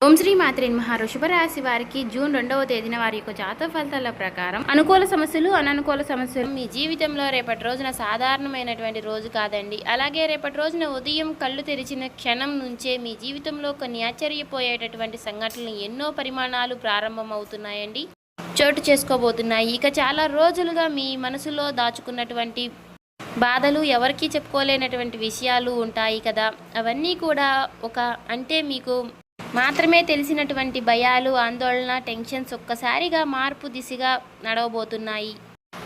ఓం శ్రీ మాత్రే నమః. వృషభ రాశి వారికి జూన్ 2వ తేదీన వారి యొక్క జాతక ఫలితాల ప్రకారం అనుకూల సమస్యలు, అననుకూల సమస్యలు మీ జీవితంలో రేపటి రోజున సాధారణమైనటువంటి రోజు కాదండి. అలాగే రేపటి రోజున ఉదయం కళ్ళు తెరిచిన క్షణం నుంచే మీ జీవితంలో కొన్ని ఆశ్చర్యపోయేటటువంటి సంఘటనలు ఎన్నో పరిమాణాలు ప్రారంభమవుతున్నాయండి, చోటు చేసుకోబోతున్నాయి. ఇక చాలా రోజులుగా మీ మనసులో దాచుకున్నటువంటి బాధలు, ఎవరికీ చెప్పుకోలేనటువంటి విషయాలు ఉంటాయి కదా, అవన్నీ కూడా మీకు మాత్రమే తెలిసినటువంటి భయాలు, ఆందోళన, టెన్షన్స్ ఒక్కసారిగా మార్పు దిశగా నడవబోతున్నాయి.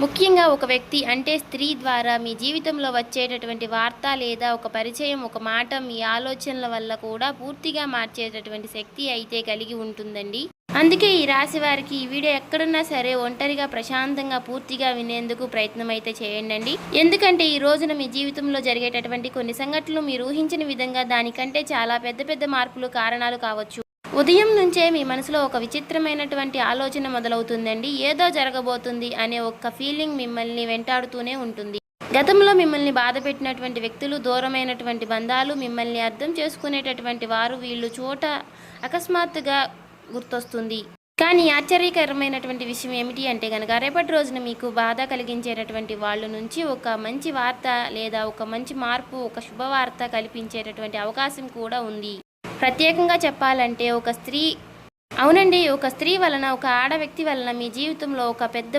ముఖ్యంగా ఒక వ్యక్తి అంటే స్త్రీ ద్వారా మీ జీవితంలో వచ్చేటటువంటి వార్త లేదా ఒక పరిచయం, ఒక మాట మీ ఆలోచనల వల్ల కూడా పూర్తిగా మార్చేటటువంటి శక్తి అయితే కలిగి ఉంటుందండి. అందుకే ఈ రాశి వారికి ఈ వీడియో ఎక్కడున్నా సరే ఒంటరిగా ప్రశాంతంగా పూర్తిగా వినేందుకు ప్రయత్నం అయితే చేయండి. ఎందుకంటే ఈ రోజున మీ జీవితంలో జరిగేటటువంటి కొన్ని సంఘటనలు మీరు ఊహించిన విధంగా దానికంటే చాలా పెద్ద పెద్ద మార్పులు కారణాలు కావచ్చు. ఉదయం నుంచే మీ మనసులో ఒక విచిత్రమైనటువంటి ఆలోచన మొదలవుతుందండి. ఏదో జరగబోతుంది అనే ఒక ఫీలింగ్ మిమ్మల్ని వెంటాడుతూనే ఉంటుంది. గతంలో మిమ్మల్ని బాధ పెట్టినటువంటి వ్యక్తులు, దూరమైనటువంటి బంధాలు, మిమ్మల్ని అర్థం చేసుకునేటటువంటి వారు, వీళ్ళు చోట అకస్మాత్తుగా గుర్తొస్తుంది. కానీ ఆశ్చర్యకరమైనటువంటి విషయం ఏమిటి అంటే కనుక రేపటి రోజున మీకు బాధ కలిగించేటటువంటి వాళ్ళ నుంచి ఒక మంచి వార్త లేదా ఒక మంచి మార్పు, ఒక శుభవార్త కల్పించేటటువంటి అవకాశం కూడా ఉంది. ప్రత్యేకంగా చెప్పాలంటే ఒక స్త్రీ వలన, ఒక ఆడ వ్యక్తి వలన మీ జీవితంలో ఒక పెద్ద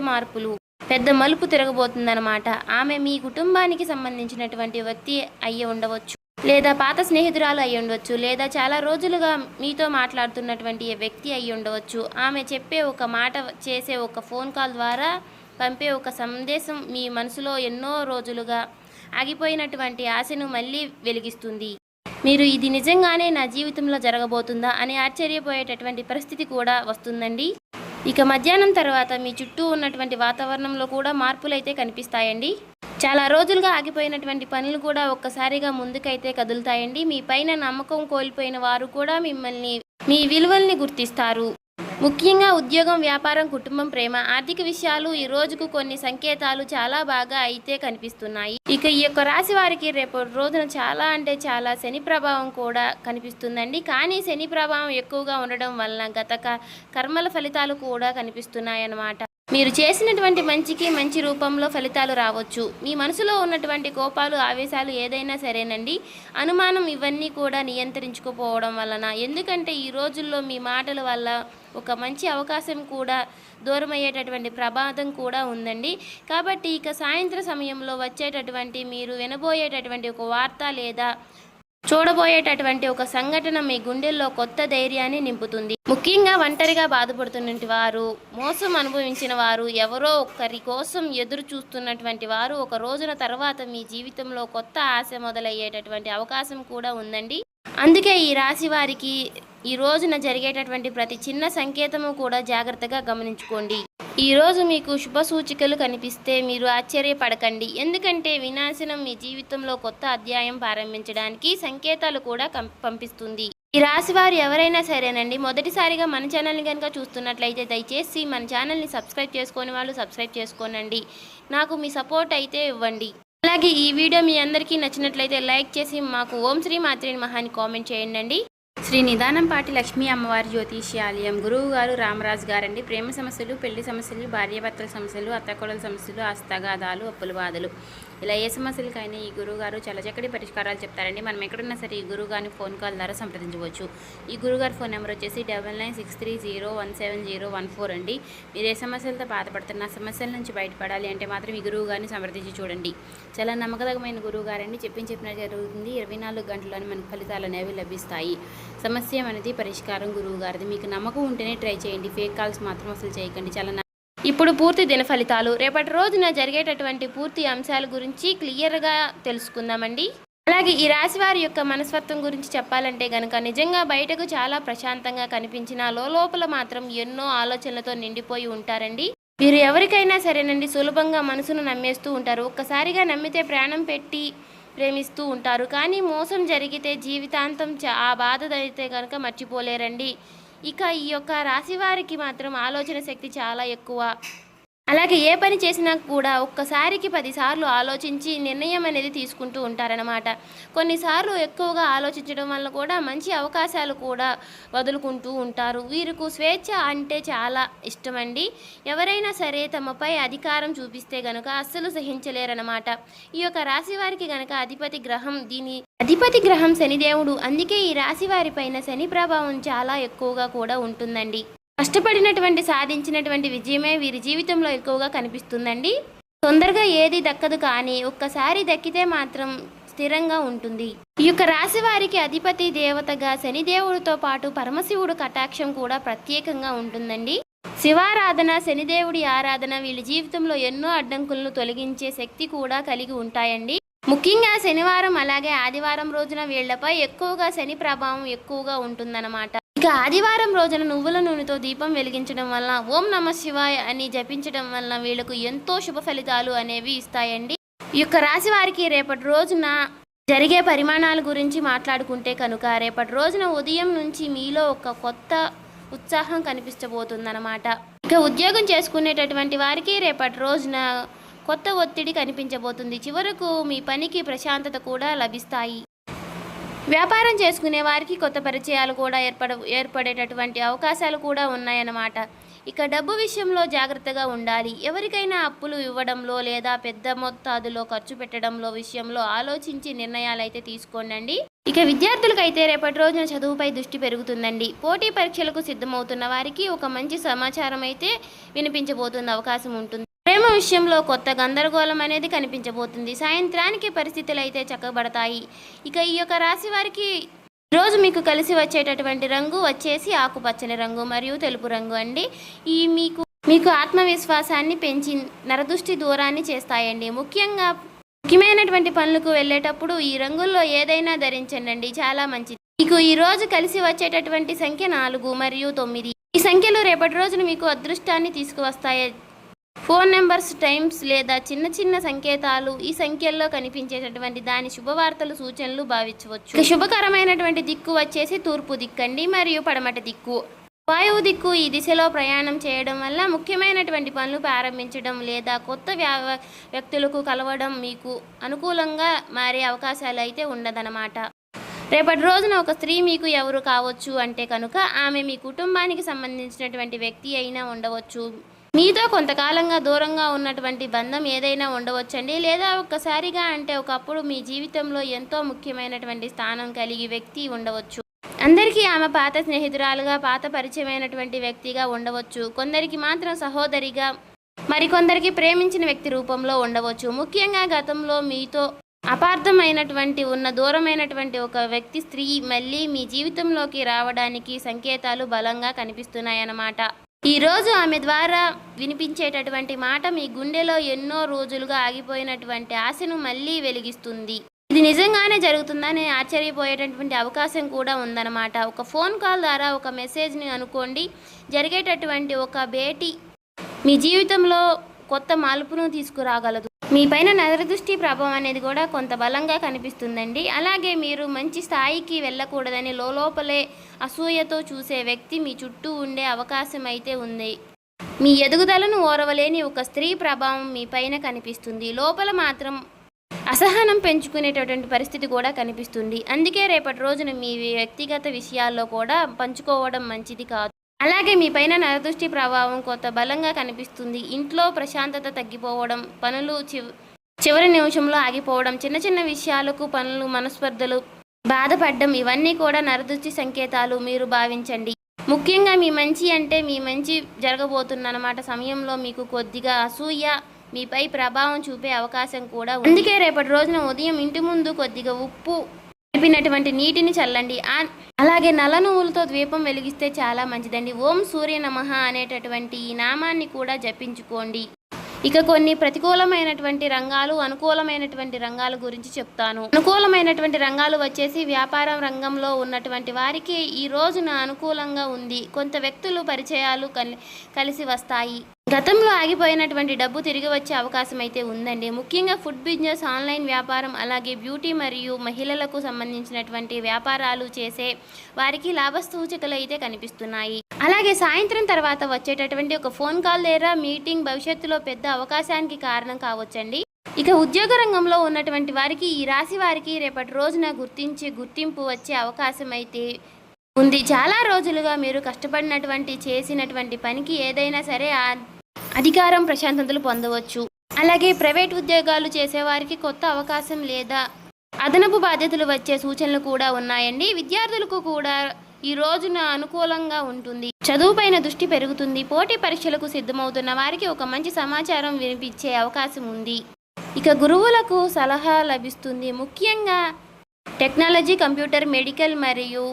మలుపు తిరగబోతుందన్నమాట. ఆమె మీ కుటుంబానికి సంబంధించినటువంటి వ్యక్తి అయ్యి ఉండవచ్చు, లేదా పాత స్నేహితురాలు అయి ఉండవచ్చు, లేదా చాలా రోజులుగా మీతో మాట్లాడుతున్నటువంటి వ్యక్తి అయి ఉండవచ్చు. ఆమె చెప్పే ఒక మాట, చేసే ఒక ఫోన్ కాల్ ద్వారా పంపే ఒక సందేశం మీ మనసులో ఎన్నో రోజులుగా ఆగిపోయినటువంటి ఆశను మళ్ళీ వెలిగిస్తుంది. మీరు ఇది నిజంగానే నా జీవితంలో జరగబోతుందా అని ఆశ్చర్యపోయేటటువంటి పరిస్థితి కూడా వస్తుందండి. ఇక మధ్యాహ్నం తర్వాత మీ చుట్టూ ఉన్నటువంటి వాతావరణంలో కూడా మార్పులైతే కనిపిస్తాయండి. చాలా రోజులుగా ఆగిపోయినటువంటి పనులు కూడా ఒక్కసారిగా ముందుకైతే కదులుతాయండి. మీ పైన నమ్మకం కోల్పోయిన వారు కూడా మీ విలువల్ని గుర్తిస్తారు. ముఖ్యంగా ఉద్యోగం, వ్యాపారం, కుటుంబం, ప్రేమ, ఆర్థిక విషయాలు ఈ రోజుకు కొన్ని సంకేతాలు చాలా బాగా అయితే కనిపిస్తున్నాయి. ఇక ఈ యొక్క రాశి వారికి రేపు రోజున చాలా శని ప్రభావం కూడా కనిపిస్తుందండి. కానీ శని ప్రభావం ఎక్కువగా ఉండడం వలన గత కర్మల ఫలితాలు కూడా కనిపిస్తున్నాయన్నమాట. మీరు చేసినటువంటి మంచికి మంచి రూపంలో ఫలితాలు రావచ్చు. మీ మనసులో ఉన్నటువంటి కోపాలు, ఆవేశాలు ఏదైనా సరేనండి, అనుమానం, ఇవన్నీ కూడా నియంత్రించుకోపోవడం వలన, ఎందుకంటే ఈ రోజుల్లో మీ మాటల వల్ల ఒక మంచి అవకాశం కూడా దూరమయ్యేటటువంటి ప్రమాదం కూడా ఉందండి. కాబట్టి ఇక సాయంత్రం సమయంలో వచ్చేటటువంటి మీరు వినబోయేటటువంటి ఒక వార్త లేదా చూడబోయేటటువంటి ఒక సంఘటన మీ గుండెల్లో కొత్త ధైర్యాన్ని నింపుతుంది. ముఖ్యంగా ఒంటరిగా బాధపడుతున్నటువంటి వారు, మోసం అనుభవించిన వారు, ఎవరో ఒకరి కోసం ఎదురు చూస్తున్నటువంటి వారు ఒక రోజున తర్వాత మీ జీవితంలో కొత్త ఆశ మొదలయ్యేటటువంటి అవకాశం కూడా ఉందండి. అందుకే ఈ రాశి వారికి ఈ రోజున జరిగేటటువంటి ప్రతి చిన్న సంకేతము కూడా జాగ్రత్తగా గమనించుకోండి. ఈరోజు మీకు శుభ సూచికలు కనిపిస్తే మీరు ఆశ్చర్యపడకండి. ఎందుకంటే వినాశనం మీ జీవితంలో కొత్త అధ్యాయం ప్రారంభించడానికి సంకేతాలు కూడా పంపిస్తుంది. ఈ రాశి వారు ఎవరైనా సరేనండి, మొదటిసారిగా మన ఛానల్ని కనుక చూస్తున్నట్లయితే దయచేసి మన ఛానల్ని సబ్స్క్రైబ్ చేసుకొని వాళ్ళు సబ్స్క్రైబ్ చేసుకోనండి. నాకు మీ సపోర్ట్ అయితే ఇవ్వండి. అలాగే ఈ వీడియో మీ అందరికీ నచ్చినట్లయితే లైక్ చేసి మాకు ఓం శ్రీ మాత్రే నమః అని కామెంట్ చేయండి. శ్రీ నిదానంపాటి లక్ష్మీ అమ్మవారి జ్యోతిష్యాలయం గురువు గారు రామరాజు గారండి. ప్రేమ సమస్యలు, పెళ్లి సమస్యలు, భార్యాభర్తల సమస్యలు, అత్తకోడల సమస్యలు, హస్తగాదాలు, అప్పుల బాధలు, ఇలా ఏ సమస్యలకైనా ఈ గురువుగారు చాలా చక్కటి పరిష్కారాలు చెప్తారండి. మనం ఎక్కడున్నా సరే ఈ గురువుగారిని ఫోన్ కాల్ ద్వారా సంప్రదించవచ్చు. ఈ గురువుగారి ఫోన్ నెంబర్ వచ్చేసి 9963017014 అండి. మీరు ఏ సమస్యలతో బాధపడుతున్న సమస్యల నుంచి బయటపడాలి అంటే మాత్రం ఈ గురువుగారిని సంప్రదించి చూడండి. చాలా నమ్మకదగమైన గురువుగారండి. చెప్పినట్టు జరుగుతుంది. 24 గంటల్లోనే మనకు ఫలితాలు అనేవి లభిస్తాయి. సమస్య అనేది పరిష్కారం గురువుగారిది. మీకు నమ్మకం ఉంటేనే ట్రై చేయండి. ఫేక్ కాల్స్ మాత్రం అసలు చేయకండి. ఇప్పుడు పూర్తి దిన ఫలితాలు, రేపటి రోజున జరిగేటటువంటి పూర్తి అంశాల గురించి క్లియర్గా తెలుసుకుందామండి. అలాగే ఈ రాశి వారి యొక్క మనస్తత్వం గురించి చెప్పాలంటే కనుక నిజంగా బయటకు చాలా ప్రశాంతంగా కనిపించిన లోపల మాత్రం ఎన్నో ఆలోచనలతో నిండిపోయి ఉంటారండి. మీరు ఎవరికైనా సరేనండి సులభంగా మనసును నమ్మేస్తూ ఉంటారు. ఒక్కసారిగా నమ్మితే ప్రాణం పెట్టి ప్రేమిస్తూ ఉంటారు. కానీ మోసం జరిగితే జీవితాంతం ఆ బాధ అయితే కనుక మర్చిపోలేరండి. ఇక ఈ యొక్క రాశి వారికి మాత్రం ఆలోచన శక్తి చాలా ఎక్కువ. అలాగే ఏ పని చేసినా కూడా ఒక్కసారికి 10 సార్లు ఆలోచించి నిర్ణయం అనేది తీసుకుంటూ ఉంటారనమాట. కొన్నిసార్లు ఎక్కువగా ఆలోచించడం వల్ల కూడా మంచి అవకాశాలు కూడా వదులుకుంటూ ఉంటారు. వీరికి స్వేచ్ఛ అంటే చాలా ఇష్టమండి. ఎవరైనా సరే తమపై అధికారం చూపిస్తే గనుక అస్సలు సహించలేరనమాట. ఈ యొక్క రాశి వారికి గనక అధిపతి గ్రహం శనిదేవుడు. అందుకే ఈ రాశి వారి పైన శని ప్రభావం చాలా ఎక్కువగా కూడా ఉంటుందండి. కష్టపడినటువంటి సాధించినటువంటి విజయమే వీరి జీవితంలో ఎక్కువగా కనిపిస్తుందండి. తొందరగా ఏది దక్కదు, కానీ ఒక్కసారి దక్కితే మాత్రం స్థిరంగా ఉంటుంది. ఈ యొక్క రాశి వారికి అధిపతి దేవతగా శనిదేవుడితో పాటు పరమశివుడు కటాక్షం కూడా ప్రత్యేకంగా ఉంటుందండి. శివారాధన, శనిదేవుడి ఆరాధన వీళ్ళ జీవితంలో ఎన్నో అడ్డంకులను తొలగించే శక్తి కూడా కలిగి ఉంటాయండి. ముఖ్యంగా శనివారం అలాగే ఆదివారం రోజున వీళ్లపై ఎక్కువగా శని ప్రభావం ఎక్కువగా ఉంటుందన్నమాట. ఇక ఆదివారం రోజున నువ్వుల నూనెతో దీపం వెలిగించడం వల్ల, ఓం నమః శివాయ అని జపించడం వల్ల వీళ్ళకు ఎంతో శుభ ఫలితాలు అనేవి ఇస్తాయండి. ఈ యొక్క రాశి వారికి రేపటి రోజున జరిగే పరిమాణాల గురించి మాట్లాడుకుంటే కనుక, రేపటి రోజున ఉదయం నుంచి మీలో ఒక కొత్త ఉత్సాహం కనిపించబోతుందన్నమాట. ఇక ఉద్యోగం చేసుకునేటటువంటి వారికి రేపటి రోజున కొత్త ఒత్తిడి కనిపించబోతుంది. చివరకు మీ పనికి ప్రశాంతత కూడా లభిస్తాయి. వ్యాపారం చేసుకునే వారికి కొత్త పరిచయాలు కూడా ఏర్పడేటటువంటి అవకాశాలు కూడా ఉన్నాయన్నమాట. ఇక డబ్బు విషయంలో జాగ్రత్తగా ఉండాలి. ఎవరికైనా అప్పులు ఇవ్వడంలో లేదా పెద్ద మొత్తాదులో ఖర్చు పెట్టడంలో విషయంలో ఆలోచించి నిర్ణయాలు అయితే తీసుకోండి. ఇక విద్యార్థులకైతే రేపటి రోజున చదువుపై దృష్టి పెరుగుతుందండి. పోటీ పరీక్షలకు సిద్ధమవుతున్న వారికి ఒక మంచి సమాచారం అయితే వినిపించబోతున్న అవకాశం ఉంటుంది. ప్రేమ విషయంలో కొత్త గందరగోళం అనేది కనిపించబోతుంది. సాయంత్రానికి పరిస్థితులు అయితే చక్కబడతాయి. ఇక ఈ యొక్క రాశి వారికి రోజు మీకు కలిసి వచ్చేటటువంటి రంగు వచ్చేసి ఆకుపచ్చని రంగు మరియు తెలుపు రంగు అండి. ఈ మీకు ఆత్మవిశ్వాసాన్ని పెంచి నరదృష్టి దూరాన్ని చేస్తాయండి. ముఖ్యమైనటువంటి పనులకు వెళ్ళేటప్పుడు ఈ రంగుల్లో ఏదైనా ధరించండి, చాలా మంచిది. మీకు ఈ రోజు కలిసి వచ్చేటటువంటి సంఖ్య 4 మరియు 9. ఈ సంఖ్యలు రేపటి రోజున మీకు అదృష్టాన్ని తీసుకువస్తాయి. ఫోన్ నెంబర్స్, టైమ్స్ లేదా చిన్న చిన్న సంకేతాలు ఈ సంఖ్యల్లో కనిపించేటటువంటి దాని శుభవార్తలు, సూచనలు భావించవచ్చు. శుభకరమైనటువంటి దిక్కు వచ్చేసి తూర్పు దిక్కండి మరియు పడమటి దిక్కు. వాయువు దిక్కు. ఈ దిశలో ప్రయాణం చేయడం వల్ల ముఖ్యమైనటువంటి పనులు ప్రారంభించడం లేదా కొత్త వ్యక్తులకు కలవడం మీకు అనుకూలంగా మారే అవకాశాలు అయితే ఉండదన్నమాట. రేపటి రోజున ఒక స్త్రీ మీకు ఎవరు కావచ్చు అంటే కనుక, ఆమె మీ కుటుంబానికి సంబంధించినటువంటి వ్యక్తి అయినా ఉండవచ్చు. మీతో కొంతకాలంగా దూరంగా ఉన్నటువంటి బంధం ఏదైనా ఉండవచ్చండి. లేదా ఒక్కసారిగా అంటే ఒకప్పుడు మీ జీవితంలో ఎంతో ముఖ్యమైనటువంటి స్థానం కలిగి వ్యక్తి ఉండవచ్చు. అందరికీ ఆమె పాత స్నేహితురాలుగా, పాత పరిచయమైనటువంటి వ్యక్తిగా ఉండవచ్చు. కొందరికి మాత్రం సహోదరిగా, మరికొందరికి ప్రేమించిన వ్యక్తి రూపంలో ఉండవచ్చు. ముఖ్యంగా గతంలో మీతో అపార్థమైనటువంటి దూరమైనటువంటి ఒక వ్యక్తి, స్త్రీ మళ్ళీ మీ జీవితంలోకి రావడానికి సంకేతాలు బలంగా కనిపిస్తున్నాయన్నమాట. ఈరోజు ఆమె ద్వారా వినిపించేటటువంటి మాట మీ గుండెలో ఎన్నో రోజులుగా ఆగిపోయినటువంటి ఆశను మళ్ళీ వెలిగిస్తుంది. ఇది నిజంగానే జరుగుతుందని ఆశ్చర్యపోయేటటువంటి అవకాశం కూడా ఉందన్నమాట. ఒక ఫోన్ కాల్ ద్వారా, ఒక మెసేజ్ని అనుకోండి, జరిగేటటువంటి ఒక భేటీ మీ జీవితంలో కొత్త మార్పును తీసుకురాగలదు. మీ పైన నరదృష్టి ప్రభావం అనేది కూడా కొంత బలంగా కనిపిస్తుందండి. అలాగే మీరు మంచి స్థాయికి వెళ్ళకూడదని లోపలే అసూయతో చూసే వ్యక్తి మీ చుట్టూ ఉండే అవకాశం అయితే ఉంది. మీ ఎదుగుదలను ఓరవలేని ఒక స్త్రీ ప్రభావం మీ పైన కనిపిస్తుంది. లోపల మాత్రం అసహనం పెంచుకునేటటువంటి పరిస్థితి కూడా కనిపిస్తుంది. అందుకే రేపటి రోజున మీ వ్యక్తిగత విషయాల్లో కూడా పంచుకోవడం మంచిది కాదు. అలాగే మీ పైన నరదృష్టి ప్రభావం కొంత బలంగా కనిపిస్తుంది. ఇంట్లో ప్రశాంతత తగ్గిపోవడం, పనులు చివరి నిమిషంలో ఆగిపోవడం, చిన్న చిన్న విషయాలకు పనులు, మనస్పర్ధలు, బాధపడడం, ఇవన్నీ కూడా నరదృష్టి సంకేతాలు మీరు భావించండి. ముఖ్యంగా మీ మంచి జరగబోతున్నమాట సమయంలో మీకు కొద్దిగా అసూయ మీపై ప్రభావం చూపే అవకాశం కూడా ఉంది. అందుకే రేపటి రోజున ఉదయం ఇంటి ముందు కొద్దిగా ఉప్పు కలిపినటువంటి నీటిని చల్లండి. అలాగే నల్ల నువ్వులతో దీపం వెలిగిస్తే చాలా మంచిదండి. ఓం సూర్య నమః అనేటటువంటి ఈ నామాన్ని కూడా జపించుకోండి. ఇక కొన్ని ప్రతికూలమైనటువంటి రంగాలు, అనుకూలమైనటువంటి రంగాల గురించి చెప్తాను. అనుకూలమైనటువంటి రంగాలు వచ్చేసి వ్యాపారం రంగంలో ఉన్నటువంటి వారికి ఈ రోజున అనుకూలంగా ఉంది. కొంత వ్యక్తులు, పరిచయాలు కలిసి వస్తాయి. గతంలో ఆగిపోయినటువంటి డబ్బు తిరిగి వచ్చే అవకాశం అయితే ఉందండి. ముఖ్యంగా ఫుడ్ బిజినెస్, ఆన్లైన్ వ్యాపారం, అలాగే బ్యూటీ మరియు మహిళలకు సంబంధించినటువంటి వ్యాపారాలు చేసే వారికి లాభ సూచికలు అయితే కనిపిస్తున్నాయి. అలాగే సాయంత్రం తర్వాత వచ్చేటటువంటి ఒక ఫోన్ కాల్ లేదా మీటింగ్ భవిష్యత్తులో పెద్ద అవకాశానికి కారణం కావచ్చండి. ఇక ఉద్యోగ రంగంలో ఉన్నటువంటి వారికి, ఈ రాశి వారికి రేపటి రోజున గుర్తింపు వచ్చే అవకాశం అయితే ఉంది. చాలా రోజులుగా మీరు కష్టపడినటువంటి చేసినటువంటి పనికి ఏదైనా సరే అధికారం ప్రశాంతతలు పొందవచ్చు. అలాగే ప్రైవేట్ ఉద్యోగాలు చేసేవారికి కొత్త అవకాశం లేదా అదనపు బాధ్యతలు వచ్చే సూచనలు కూడా ఉన్నాయండి. విద్యార్థులకు కూడా ఈ రోజున అనుకూలంగా ఉంటుంది. చదువుపైన దృష్టి పెరుగుతుంది. పోటీ పరీక్షలకు సిద్ధమవుతున్న వారికి ఒక మంచి సమాచారం వినిపించే అవకాశం ఉంది. ఇక గురువులకు సలహా లభిస్తుంది. ముఖ్యంగా టెక్నాలజీ, కంప్యూటర్, మెడికల్ మరియు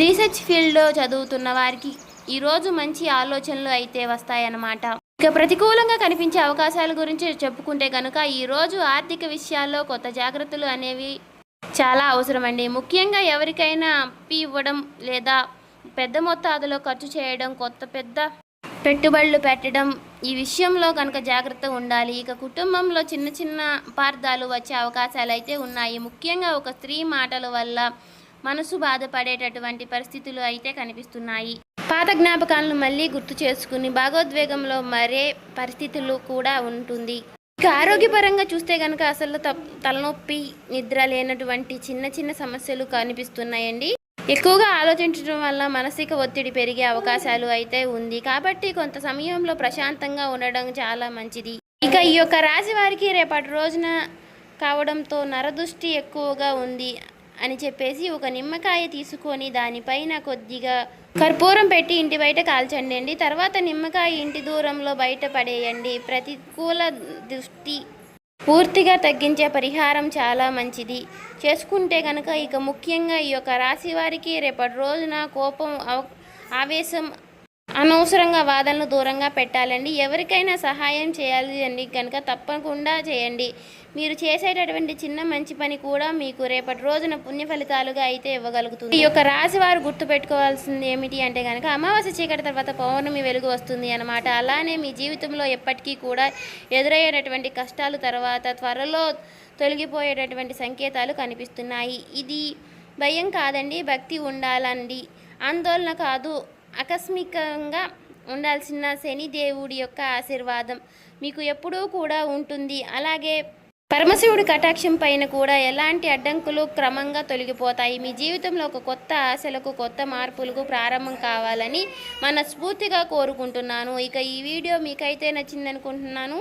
రీసెర్చ్ ఫీల్డ్లో చదువుతున్న వారికి ఈరోజు మంచి ఆలోచనలు అయితే వస్తాయన్నమాట. ఇక ప్రతికూలంగా కనిపించే అవకాశాల గురించి చెప్పుకుంటే కనుక ఈరోజు ఆర్థిక విషయాల్లో కొత్త జాగ్రత్తలు అనేవి చాలా అవసరమండి. ముఖ్యంగా ఎవరికైనా అప్పు ఇవ్వడం లేదా పెద్ద మొత్తాదులో ఖర్చు చేయడం, పెద్ద పెట్టుబడులు పెట్టడం, ఈ విషయంలో కనుక జాగ్రత్త ఉండాలి. ఇక కుటుంబంలో చిన్న చిన్న అపార్థాలు వచ్చే అవకాశాలు అయితే ఉన్నాయి. ముఖ్యంగా ఒక స్త్రీ మాటల వల్ల మనసు బాధపడేటటువంటి పరిస్థితులు అయితే కనిపిస్తున్నాయి. పాత జ్ఞాపకాలను మళ్ళీ గుర్తు చేసుకుని భాగోద్వేగంలో మరే పరిస్థితులు కూడా ఉంటుంది. ఇక ఆరోగ్యపరంగా చూస్తే కనుక అసలు తలనొప్పి, నిద్ర లేనటువంటి చిన్న చిన్న సమస్యలు కనిపిస్తున్నాయండి. ఎక్కువగా ఆలోచించడం వల్ల మానసిక ఒత్తిడి పెరిగే అవకాశాలు అయితే ఉంది. కాబట్టి కొంత సమయంలో ప్రశాంతంగా ఉండడం చాలా మంచిది. ఇక ఈ యొక్క రాశి వారికి రేపటి రోజున కావడంతో నరదృష్టి ఎక్కువగా ఉంది అని చెప్పేసి ఒక నిమ్మకాయ తీసుకొని దానిపైన కొద్దిగా కర్పూరం పెట్టి ఇంటి బయట కాల్చండి. తర్వాత నిమ్మకాయ ఇంటి దూరంలో బయట పడేయండి. ప్రతికూల దృష్టి పూర్తిగా తగ్గించే పరిహారం చాలా మంచిది చేసుకుంటే కనుక. ఇక ముఖ్యంగా ఈ యొక్క రాశి వారికి రేపటి రోజున కోపం, ఆవేశం, అనవసరంగా వాదనలు దూరంగా పెట్టాలండి. ఎవరికైనా సహాయం చేయాలి అండి కనుక తప్పకుండా చేయండి. మీరు చేసేటటువంటి చిన్న మంచి పని కూడా మీకు రేపటి రోజున పుణ్య ఫలితాలుగా అయితే ఇవ్వగలుగుతుంది. ఈ యొక్క రాశి వారు గుర్తుపెట్టుకోవాల్సింది ఏమిటి అంటే కనుక అమావాస్య చీకటి తర్వాత పౌర్ణమి వెలుగు వస్తుంది అన్నమాట. అలానే మీ జీవితంలో ఎప్పటికీ కూడా ఎదురయ్యేటటువంటి కష్టాలు తర్వాత త్వరలో తొలగిపోయేటటువంటి సంకేతాలు కనిపిస్తున్నాయి. ఇది భయం కాదండి, భక్తి ఉండాలండి, ఆందోళన కాదు. ఆకస్మికంగా ఉండాల్సిన శని దేవుడి యొక్క ఆశీర్వాదం మీకు ఎప్పుడూ కూడా ఉంటుంది. అలాగే పరమశివుడి కటాక్షం పైన కూడా ఎలాంటి అడ్డంకులు క్రమంగా తొలగిపోతాయి. మీ జీవితంలో ఒక కొత్త ఆశలకు, కొత్త మార్పులకు ప్రారంభం కావాలని మనస్ఫూర్తిగా కోరుకుంటున్నాను. ఇక ఈ వీడియో మీకైతే నచ్చిందనుకుంటున్నాను.